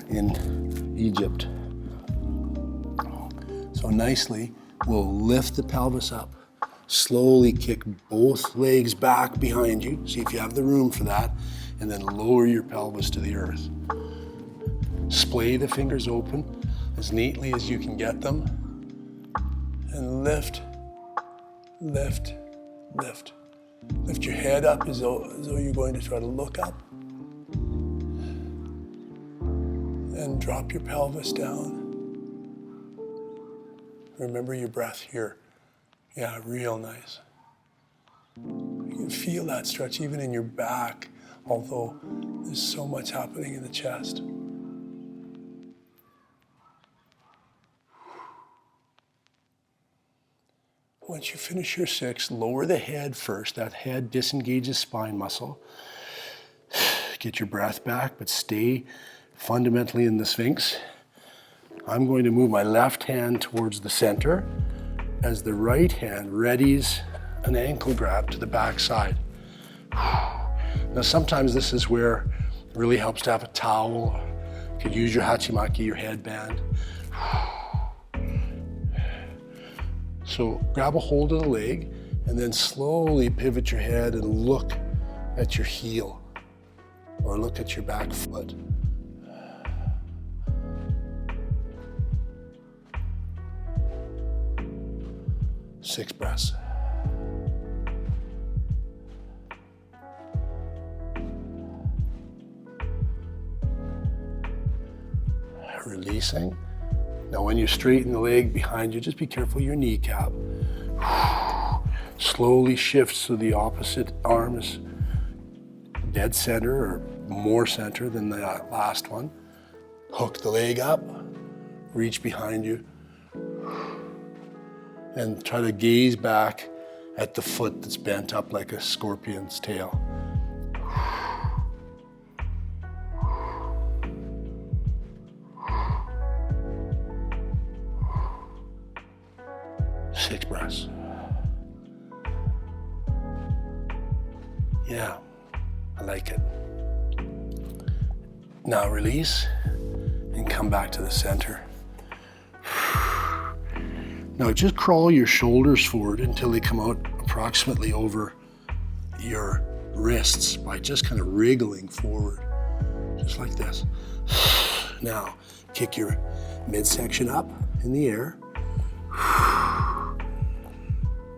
In Egypt. So nicely, we'll lift the pelvis up. Slowly kick both legs back behind you. See if you have the room for that. And then lower your pelvis to the earth. Splay the fingers open as neatly as you can get them. And lift, lift, lift. Lift your head up as though you're going to try to look up. And drop your pelvis down. Remember your breath here. Yeah, real nice. You can feel that stretch even in your back, although there's so much happening in the chest. Once you finish your 6, lower the head first. That head disengages spine muscle. Get your breath back, but stay fundamentally in the Sphinx. I'm going to move my left hand towards the center as the right hand readies an ankle grab to the back side. Now sometimes this is where it really helps to have a towel. You could use your hachimaki, your headband. So grab a hold of the leg and then slowly pivot your head and look at your heel or look at your back foot. Six breaths. Releasing. Now when you straighten the leg behind you, just be careful your kneecap. Slowly shift so the opposite arm is dead center or more center than the last one. Hook the leg up reach behind you, and try to gaze back at the foot that's bent up like a scorpion's tail. Six breaths. Yeah, I like it. Now release and come back to the center. Now just crawl your shoulders forward until they come out approximately over your wrists by just kind of wriggling forward, just like this. Now kick your midsection up in the air.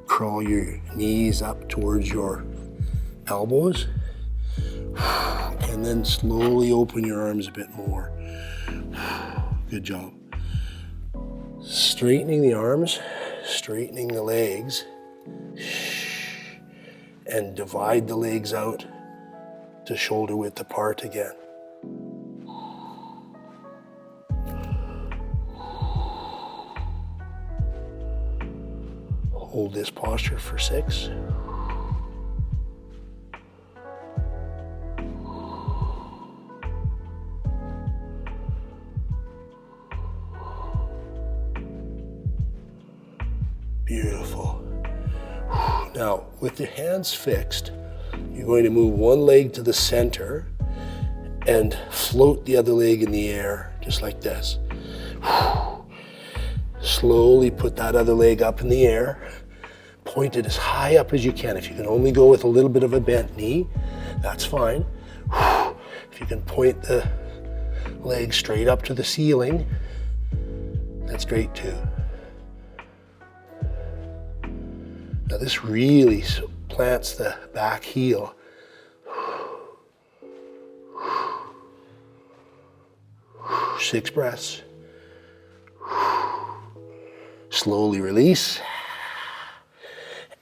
Crawl your knees up towards your elbows, and then slowly open your arms a bit more. Good job. Straightening the arms, straightening the legs, and divide the legs out to shoulder width apart again. Hold this posture for 6. Beautiful. Now, with your hands fixed, you're going to move one leg to the center and float the other leg in the air, just like this. Slowly put that other leg up in the air. Point it as high up as you can. If you can only go with a little bit of a bent knee, that's fine. If you can point the leg straight up to the ceiling, that's great too. Now this really plants the back heel. Six breaths. Slowly release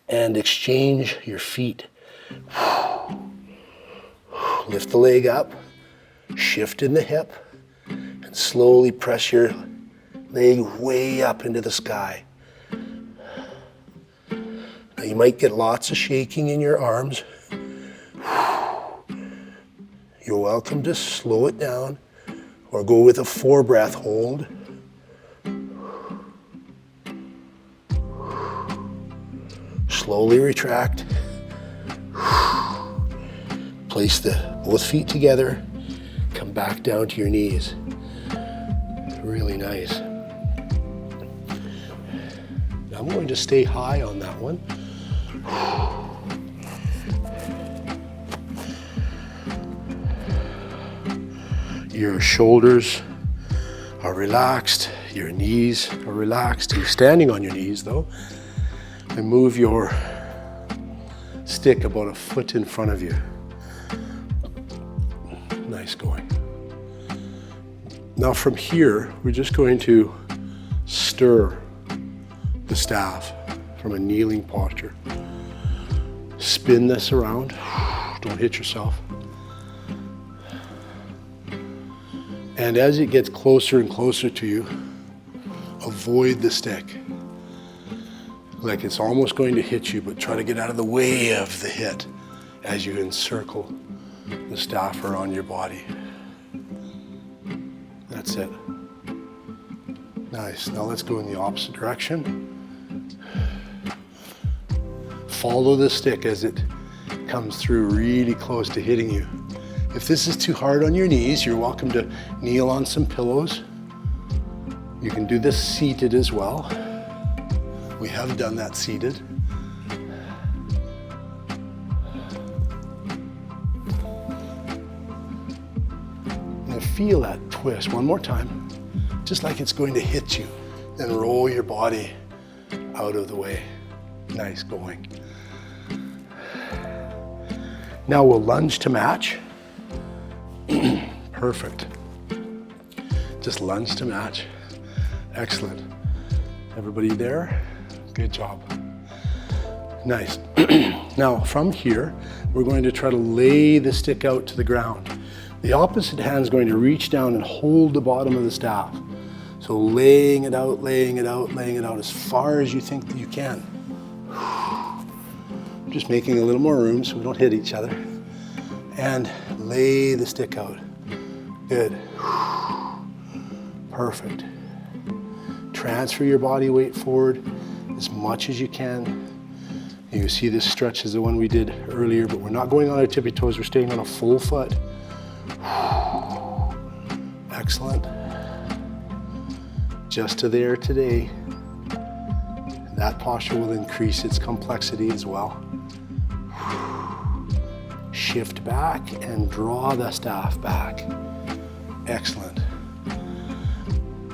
and exchange your feet. Lift the leg up, shift in the hip, and slowly press your leg way up into the sky. Now you might get lots of shaking in your arms. You're welcome to slow it down or go with a 4-breath hold. Slowly retract. Place both feet together. Come back down to your knees. Really nice. Now I'm going to stay high on that one. Your shoulders are relaxed. Your knees are relaxed. You're standing on your knees though. And move your stick about a foot in front of you. Nice going. Now from here, we're just going to stir the staff from a kneeling posture. Spin this around. Don't hit yourself. And as it gets closer and closer to you, avoid the stick. Like it's almost going to hit you, but try to get out of the way of the hit as you encircle the staff around your body. That's it. Nice. Now let's go in the opposite direction. Follow the stick as it comes through really close to hitting you. If this is too hard on your knees, you're welcome to kneel on some pillows. You can do this seated as well. We have done that seated. Now feel that twist one more time, just like it's going to hit you. Then roll your body out of the way. Nice going. Now we'll lunge to match. Perfect. Just lunge to match. Excellent. Everybody there? Good job. Nice. Now from here, we're going to try to lay the stick out to the ground. The opposite hand is going to reach down and hold the bottom of the staff. So So laying it out, laying it out, laying it out as far as you think that you can. Just making a little more room so we don't hit each other. And lay the stick out. Good. Perfect. Transfer your body weight forward as much as you can. You can see this stretch is the one we did earlier, but we're not going on our tippy toes, we're staying on a full foot. Excellent. Just to there today. That posture will increase its complexity as well. Shift back and draw the staff back. Excellent.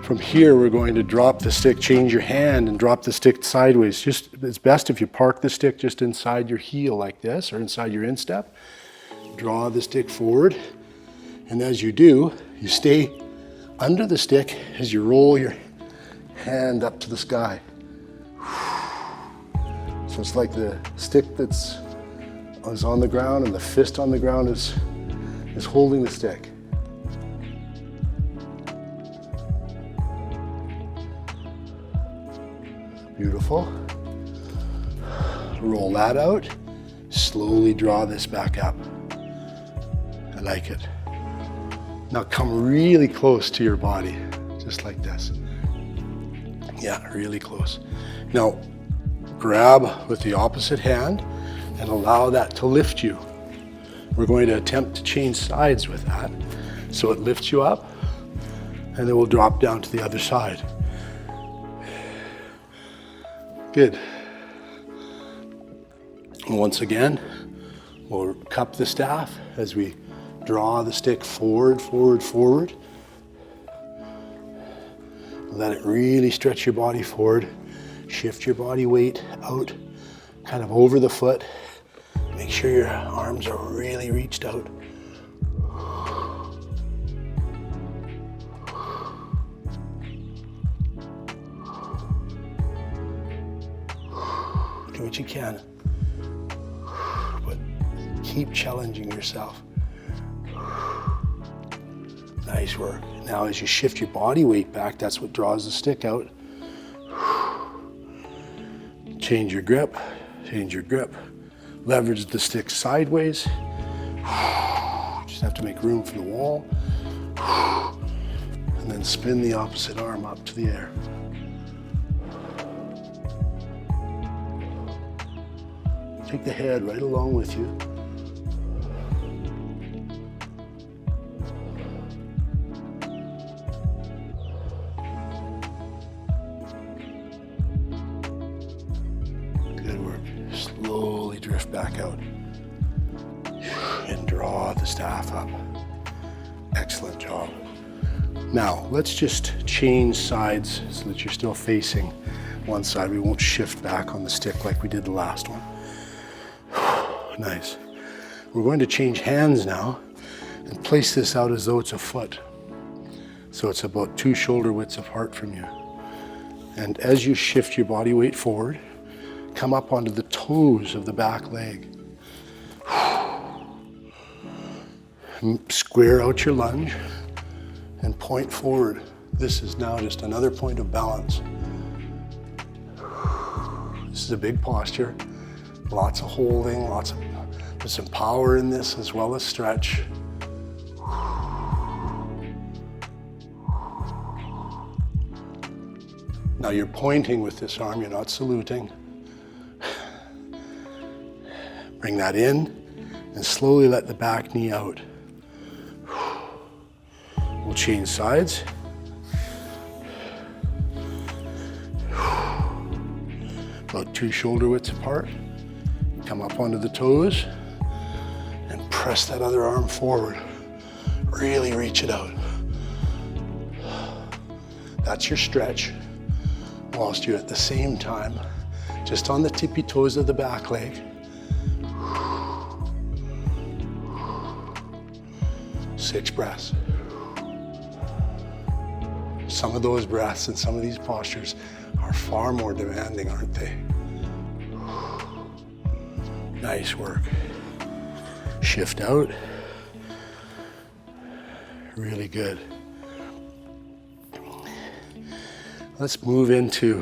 From here, we're going to drop the stick, change your hand and drop the stick sideways. Just, it's best if you park the stick just inside your heel like this or inside your instep. Draw the stick forward. And as you do, you stay under the stick as you roll your hand up to the sky. So it's like the stick is on the ground and the fist on the ground is holding the stick. Beautiful. Roll that out. Slowly draw this back up. I like it. Now come really close to your body, just like this. Yeah, really close. Now grab with the opposite hand and allow that to lift you. We're going to attempt to change sides with that. So it lifts you up and then we'll drop down to the other side. Good. And once again, we'll cup the staff as we draw the stick forward, forward, forward. Let it really stretch your body forward. Shift your body weight out, kind of over the foot. Make sure your arms are really reached out. Do what you can, but keep challenging yourself. Nice work. Now as you shift your body weight back, that's what draws the stick out. Change your grip, change your grip. Leverage the stick sideways. Just have to make room for the wall. And then spin the opposite arm up to the air. Take the head right along with you. Good work. Slowly drift back out. And draw the staff up. Excellent job. Now, let's just change sides so that you're still facing one side. We won't shift back on the stick like we did the last one. Nice. We're going to change hands now and place this out as though it's a foot. So it's about 2 shoulder widths apart from you. And as you shift your body weight forward, come up onto the toes of the back leg. Square out your lunge and point forward. This is now just another point of balance. This is a big posture. Lots of holding, there's some power in this as well as stretch. Now you're pointing with this arm, you're not saluting. Bring that in and slowly let the back knee out. We'll change sides. About 2 shoulder widths apart. Come up onto the toes and press that other arm forward. Really reach it out. That's your stretch, whilst you're at the same time just on the tippy toes of the back leg. Six breaths. Some of those breaths and some of these postures are far more demanding, aren't they? Nice work. Shift out. Let's move into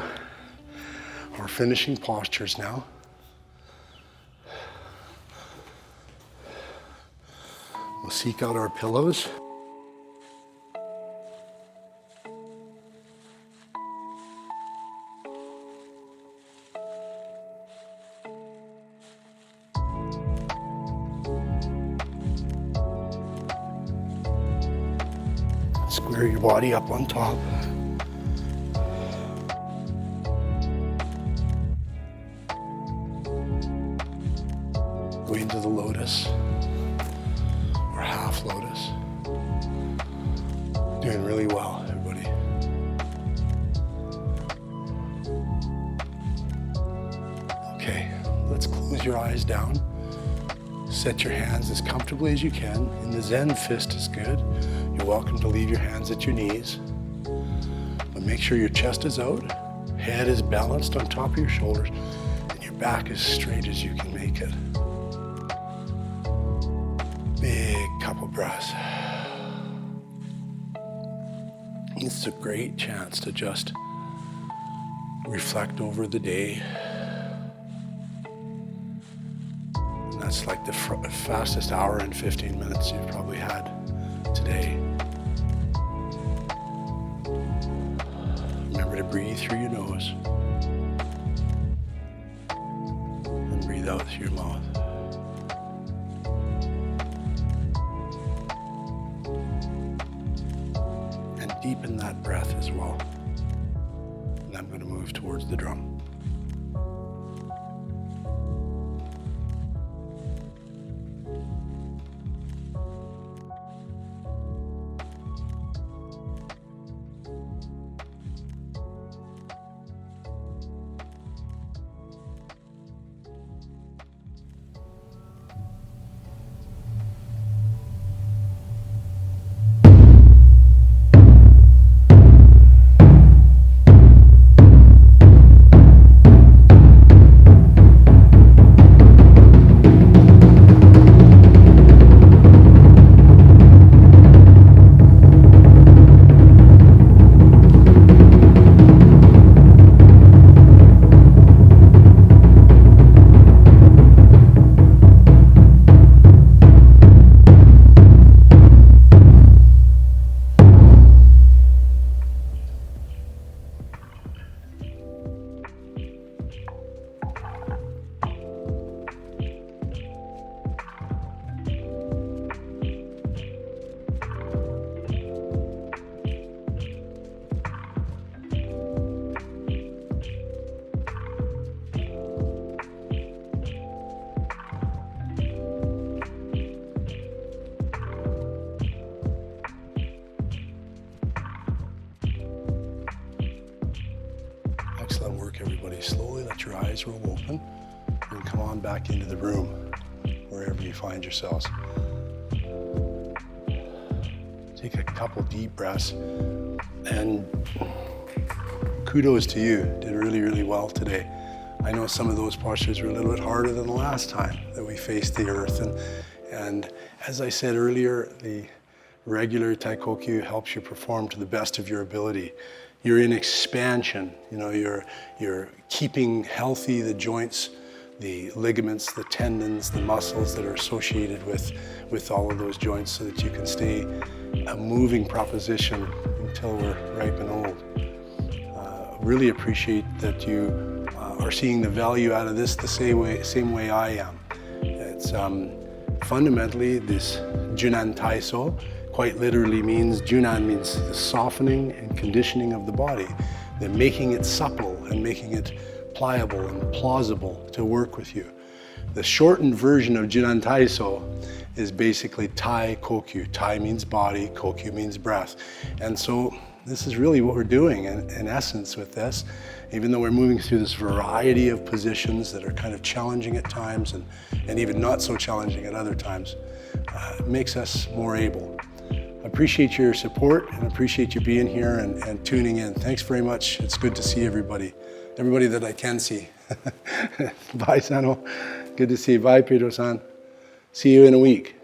our finishing postures now. We'll seek out our pillows. Square your body up on top. Go into the lotus or half lotus. Doing really well, everybody. Okay, let's close your eyes down. Set your hands as comfortably as you can. In the Zen fist is good. You're welcome to leave your hands at your knees. But make sure your chest is out, head is balanced on top of your shoulders, and your back as straight as you can make it. Big couple breaths. It's a great chance to just reflect over the day. And that's like the fastest hour and 15 minutes you've probably had today. Remember to breathe through your nose and breathe out through your mouth. And deepen that breath as well. And I'm going to move towards the drum. Excellent work, everybody. Slowly let your eyes roll open and come on back into the room, wherever you find yourselves. Take a couple deep breaths, and kudos to you. Did really, really well today. I know some of those postures were a little bit harder than the last time that we faced the earth. And as I said earlier, the regular Taikokyu helps you perform to the best of your ability. You're in expansion, you're keeping healthy the joints, the ligaments, the tendons, the muscles that are associated with all of those joints, so that you can stay a moving proposition until we're ripe and old. Really appreciate that you are seeing the value out of this the same way I am. It's fundamentally this Junan Taiso. Quite literally means, Junan means the softening and conditioning of the body. They're making it supple and making it pliable and plausible to work with you. The shortened version of Junan Taiso is basically Taikokyu. Tai means body, Kokyu means breath. And so this is really what we're doing in essence with this. Even though we're moving through this variety of positions that are kind of challenging at times and even not so challenging at other times, it makes us more able. I appreciate your support and appreciate you being here and tuning in. Thanks very much. It's good to see everybody that I can see. Bye, Sano. Good to see you. Bye, Pedro-san. See you in a week.